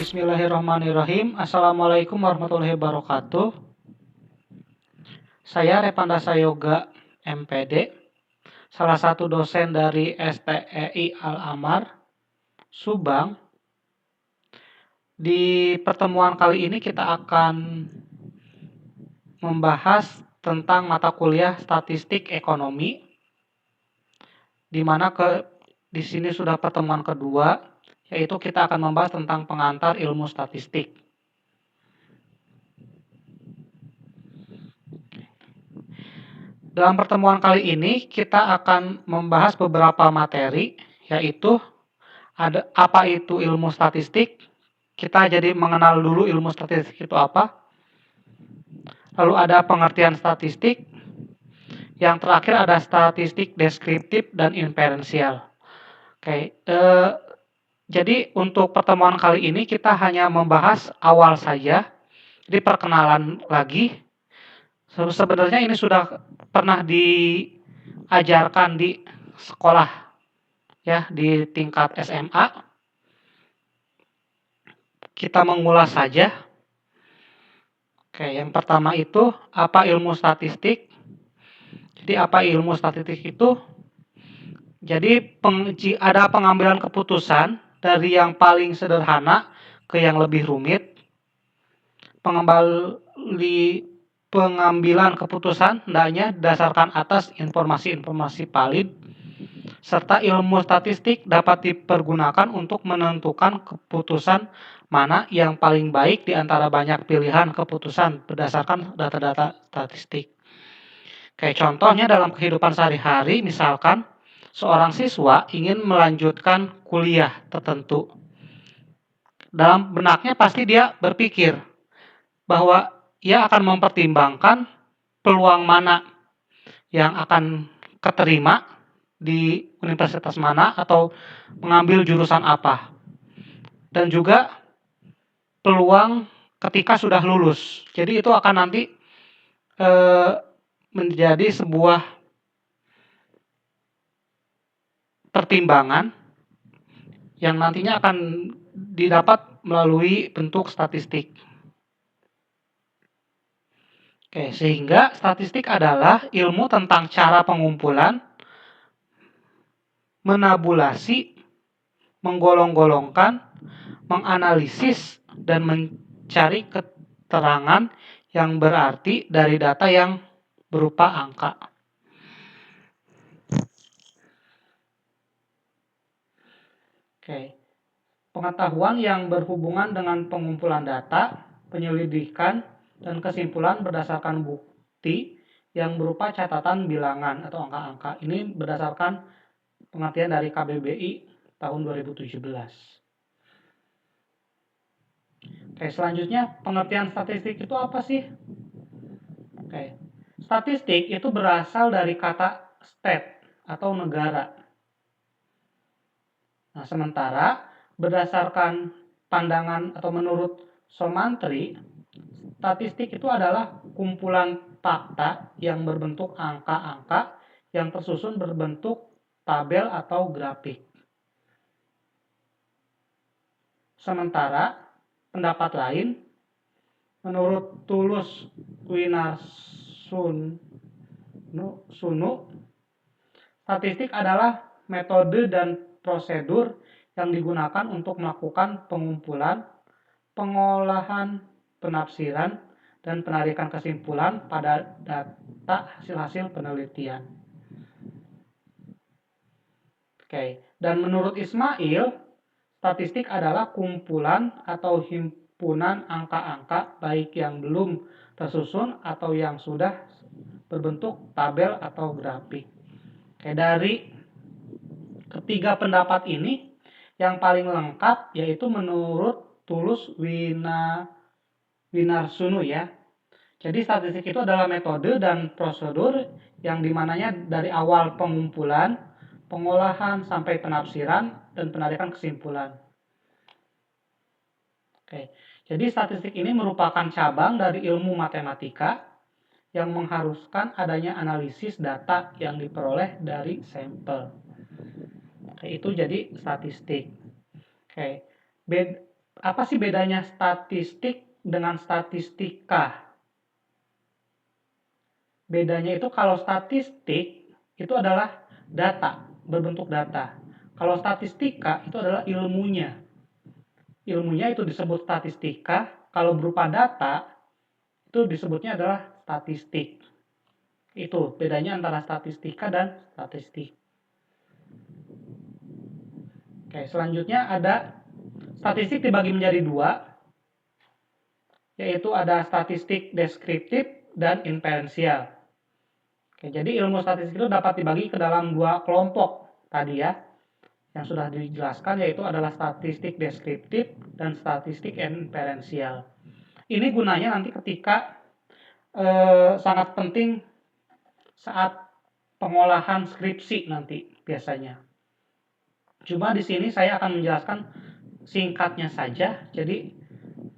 Bismillahirrahmanirrahim. Assalamualaikum warahmatullahi wabarakatuh. Saya Repandasa Yoga MPD, salah satu dosen dari STEI Al-Amar, Subang. Di pertemuan kali ini kita akan membahas tentang mata kuliah Statistik Ekonomi, di mana di sini sudah pertemuan kedua, yaitu kita akan membahas tentang pengantar ilmu statistik. Dalam pertemuan kali ini kita akan membahas beberapa materi, yaitu apa itu ilmu statistik. Kita jadi mengenal dulu ilmu statistik itu apa. Lalu ada pengertian statistik. Yang terakhir ada statistik deskriptif dan inferensial. Jadi untuk pertemuan kali ini kita hanya membahas awal saja. Jadi perkenalan lagi. Sebenarnya ini sudah pernah diajarkan di sekolah, ya, di tingkat SMA. Kita mengulas saja. Yang pertama itu apa ilmu statistik? Jadi apa ilmu statistik itu? Jadi ada pengambilan keputusan dari yang paling sederhana ke yang lebih rumit. Pengambilan keputusan hendaknya didasarkan atas informasi-informasi valid, serta ilmu statistik dapat dipergunakan untuk menentukan keputusan mana yang paling baik di antara banyak pilihan keputusan berdasarkan data-data statistik. Contohnya dalam kehidupan sehari-hari, misalkan seorang siswa ingin melanjutkan kuliah tertentu. Dalam benaknya pasti dia berpikir bahwa ia akan mempertimbangkan peluang mana yang akan keterima di universitas mana atau mengambil jurusan apa. Dan juga peluang ketika sudah lulus. Jadi itu akan nanti menjadi sebuah pertimbangan yang nantinya akan didapat melalui bentuk statistik. Sehingga statistik adalah ilmu tentang cara pengumpulan, menabulasi, menggolong-golongkan, menganalisis, dan mencari keterangan yang berarti dari data yang berupa angka. Pengetahuan yang berhubungan dengan pengumpulan data, penyelidikan, dan kesimpulan berdasarkan bukti yang berupa catatan bilangan atau angka-angka. Ini berdasarkan pengertian dari KBBI tahun 2017. Selanjutnya pengertian statistik itu apa sih? Statistik itu berasal dari kata state atau negara. Nah, sementara berdasarkan pandangan atau menurut Solmantri, statistik itu adalah kumpulan fakta yang berbentuk angka-angka yang tersusun berbentuk tabel atau grafik. Sementara pendapat lain, menurut Tulus Winarsunu, statistik adalah metode dan prosedur yang digunakan untuk melakukan pengumpulan, pengolahan, penafsiran, dan penarikan kesimpulan pada data hasil-hasil penelitian. Dan menurut Ismail, statistik adalah kumpulan atau himpunan angka-angka baik yang belum tersusun atau yang sudah berbentuk tabel atau grafik. Dari ketiga pendapat ini, yang paling lengkap yaitu menurut Tulus Winarsunu ya. Jadi statistik itu adalah metode dan prosedur yang dimananya dari awal pengumpulan, pengolahan sampai penafsiran dan penarikan kesimpulan. Oke. Jadi statistik ini merupakan cabang dari ilmu matematika yang mengharuskan adanya analisis data yang diperoleh dari sampel. Oke, itu jadi statistik. Oke. Apa sih bedanya statistik dengan statistika? Bedanya itu kalau statistik itu adalah data, berbentuk data. Kalau statistika itu adalah ilmunya. Ilmunya itu disebut statistika, kalau berupa data itu disebutnya adalah statistik. Itu bedanya antara statistika dan statistik. Oke, selanjutnya ada statistik dibagi menjadi dua, yaitu ada statistik deskriptif dan inferensial. Oke, jadi ilmu statistik itu dapat dibagi ke dalam dua kelompok tadi ya, yang sudah dijelaskan, yaitu adalah statistik deskriptif dan statistik inferensial. Ini gunanya nanti ketika sangat penting saat pengolahan skripsi nanti biasanya. Cuma di sini saya akan menjelaskan singkatnya saja, jadi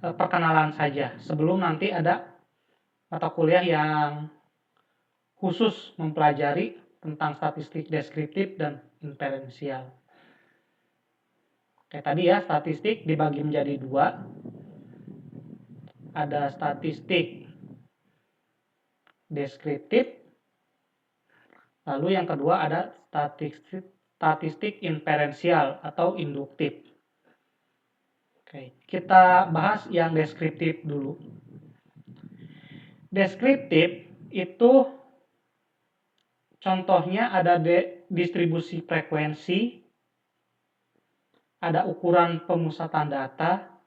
perkenalan saja sebelum nanti ada mata kuliah yang khusus mempelajari tentang statistik deskriptif dan inferensial. Kayak tadi ya, statistik dibagi menjadi dua. Ada statistik deskriptif, lalu yang kedua ada statistik inferensial atau induktif. Oke, kita bahas yang deskriptif dulu. Deskriptif itu contohnya ada distribusi frekuensi, ada ukuran pemusatan data,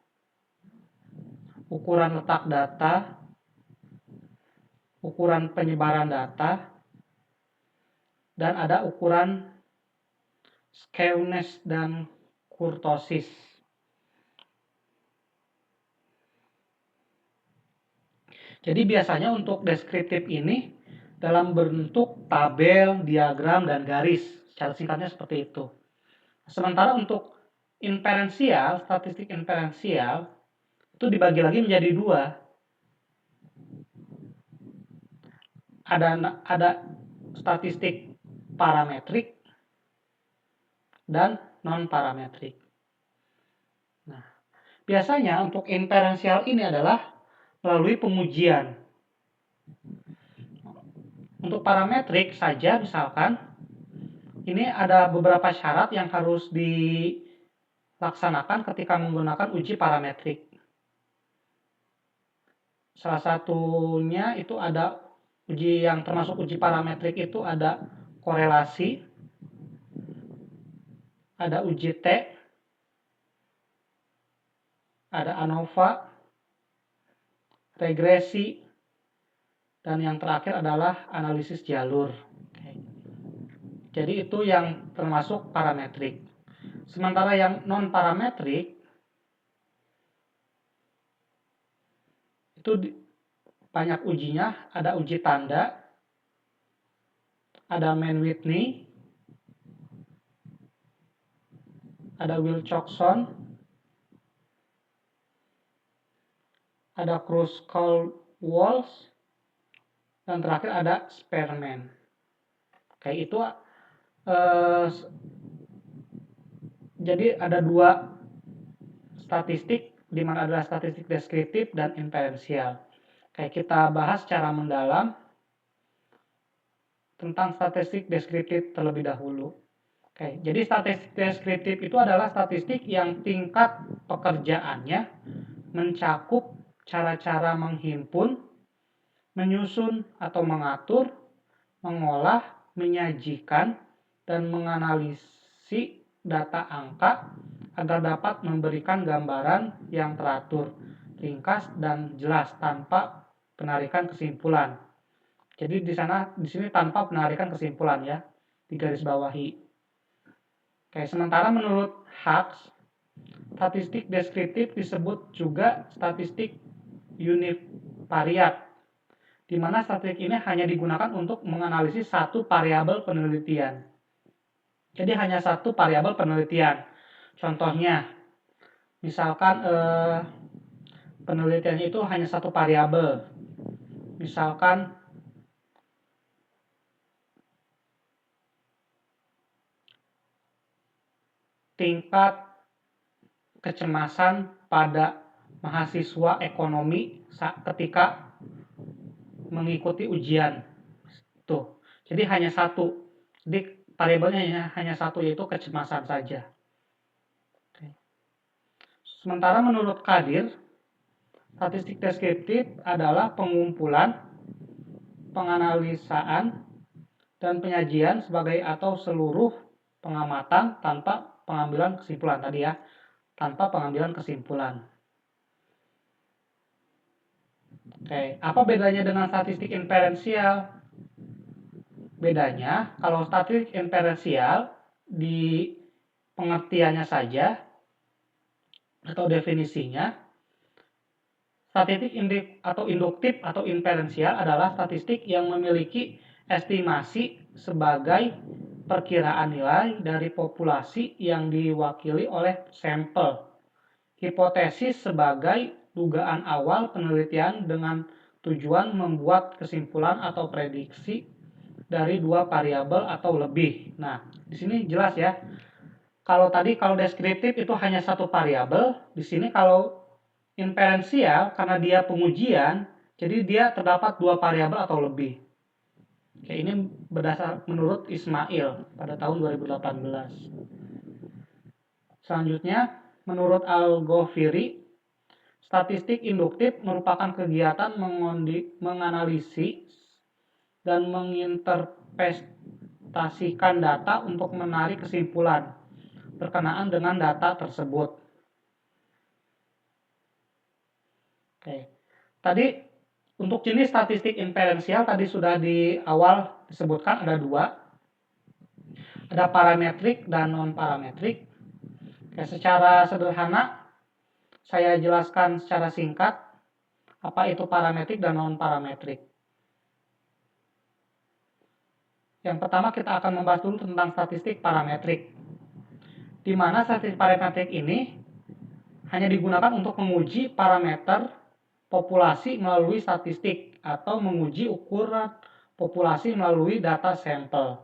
ukuran letak data, ukuran penyebaran data, dan ada ukuran skewness dan kurtosis. Jadi biasanya untuk deskriptif ini dalam bentuk tabel, diagram, dan garis. Secara singkatnya seperti itu. Sementara untuk inferensial, statistik inferensial itu dibagi lagi menjadi dua. Ada statistik parametrik dan non parametrik. Nah, biasanya untuk inferensial ini adalah melalui pengujian. Untuk parametrik saja misalkan ini ada beberapa syarat yang harus dilaksanakan ketika menggunakan uji parametrik. Salah satunya itu ada uji yang termasuk uji parametrik itu ada korelasi, ada uji T, ada ANOVA, regresi, dan yang terakhir adalah analisis jalur. Jadi itu yang termasuk parametrik. Sementara yang non parametrik itu banyak ujinya, ada uji tanda, ada Mann-Whitney, ada Wilcoxon, ada Kruskal-Walsh, dan terakhir ada Spearman. Kayak itu jadi ada dua statistik, di mana adalah statistik deskriptif dan inferensial. Kayak kita bahas secara mendalam tentang statistik deskriptif terlebih dahulu. Oke, jadi statistik deskriptif itu adalah statistik yang tingkat pekerjaannya mencakup cara-cara menghimpun, menyusun atau mengatur, mengolah, menyajikan, dan menganalisis data angka agar dapat memberikan gambaran yang teratur, ringkas, dan jelas tanpa penarikan kesimpulan. Jadi di sini tanpa penarikan kesimpulan ya, digarisbawahi. Oke, sementara menurut Hughes, Statistik deskriptif disebut juga statistik univariat, di mana statistik ini hanya digunakan untuk menganalisis satu variabel penelitian. Jadi hanya satu variabel penelitian. Contohnya, misalkan penelitiannya itu hanya satu variabel. Misalkan tingkat kecemasan pada mahasiswa ekonomi ketika mengikuti ujian. Tuh. Jadi hanya satu. Jadi variabelnya hanya satu, yaitu kecemasan saja. Sementara menurut Kadir, statistik deskriptif adalah pengumpulan, penganalisaan, dan penyajian sebagai atau seluruh pengamatan tanpa pengambilan kesimpulan tadi ya, tanpa pengambilan kesimpulan. Oke, apa bedanya dengan statistik inferensial? Bedanya, kalau statistik inferensial di pengertiannya saja atau definisinya, statistik induktif atau inferensial adalah statistik yang memiliki estimasi sebagai perkiraan nilai dari populasi yang diwakili oleh sampel. Hipotesis sebagai dugaan awal penelitian dengan tujuan membuat kesimpulan atau prediksi dari dua variabel atau lebih. Nah, di sini jelas ya. Kalau deskriptif itu hanya satu variabel, di sini kalau inferensial karena dia pengujian, jadi dia terdapat dua variabel atau lebih. Oke, ini berdasar menurut Ismail pada tahun 2018. Selanjutnya, menurut Al-Ghafiri, statistik induktif merupakan kegiatan menganalisis dan menginterpretasikan data untuk menarik kesimpulan berkenaan dengan data tersebut. Oke. Tadi untuk jenis statistik inferensial tadi sudah di awal disebutkan ada dua. Ada parametrik dan non-parametrik. Secara sederhana saya jelaskan secara singkat apa itu parametrik dan non-parametrik. Yang pertama kita akan membahas dulu tentang statistik parametrik. Di mana statistik parametrik ini hanya digunakan untuk menguji parameter populasi melalui statistik atau menguji ukuran populasi melalui data sampel.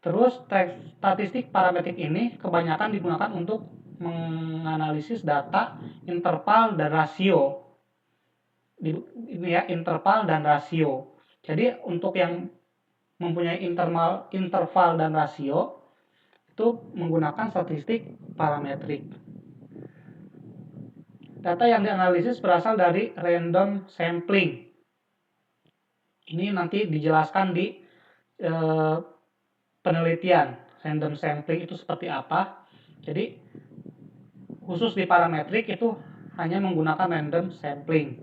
Terus statistik parametrik ini kebanyakan digunakan untuk menganalisis data interval dan rasio. Ini ya, interval dan rasio. Jadi untuk yang mempunyai interval dan rasio itu menggunakan statistik parametrik. Data yang dianalisis berasal dari random sampling. Ini nanti dijelaskan di penelitian. Random sampling itu seperti apa? Jadi khusus di parametrik itu hanya menggunakan random sampling.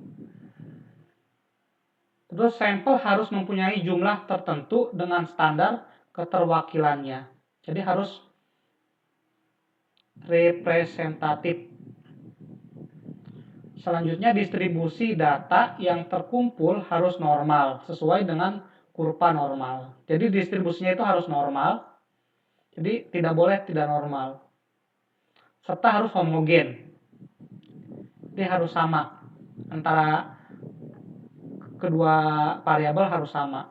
Terus sampel harus mempunyai jumlah tertentu dengan standar keterwakilannya. Jadi harus representatif. Selanjutnya distribusi data yang terkumpul harus normal sesuai dengan kurva normal. Jadi distribusinya itu harus normal. Jadi tidak boleh tidak normal. Serta harus homogen. Jadi harus sama. Antara kedua variabel harus sama.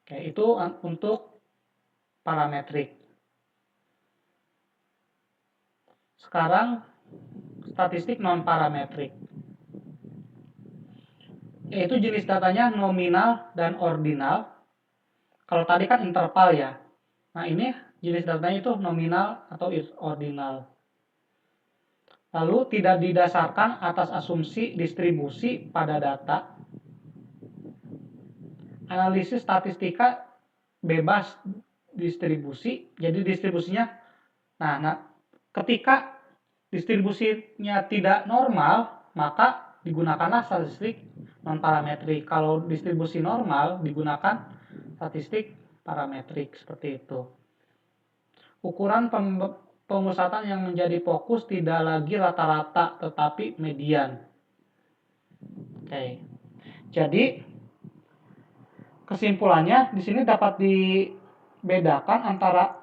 Oke, itu untuk parametrik. Sekarang statistik non-parametrik. Yaitu jenis datanya nominal dan ordinal. Kalau tadi kan interval ya. Nah, ini jenis datanya itu nominal atau ordinal. Lalu tidak didasarkan atas asumsi distribusi pada data. Analisis statistika bebas distribusi. Jadi distribusinya ketika distribusinya tidak normal, maka digunakanlah statistik non-parametrik. Kalau distribusi normal digunakan statistik parametrik seperti itu. Ukuran pemusatan yang menjadi fokus tidak lagi rata-rata, tetapi median. Oke. Jadi kesimpulannya di sini dapat dibedakan antara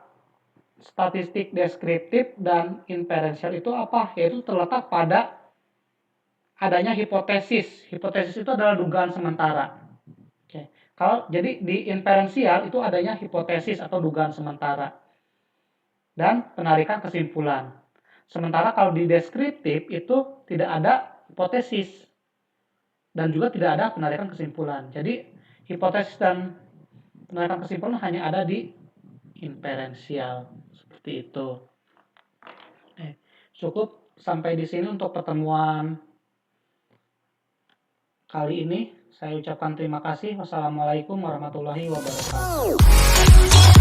statistik deskriptif dan inferensial itu apa? Yaitu terletak pada adanya hipotesis. Hipotesis itu adalah dugaan sementara. Oke. Jadi di inferensial itu adanya hipotesis atau dugaan sementara dan penarikan kesimpulan. Sementara kalau di deskriptif itu tidak ada hipotesis dan juga tidak ada penarikan kesimpulan. Jadi hipotesis dan penarikan kesimpulan hanya ada di inferensial seperti itu. Cukup sampai di sini untuk pertemuan kali ini. Saya ucapkan terima kasih. Wassalamualaikum warahmatullahi wabarakatuh.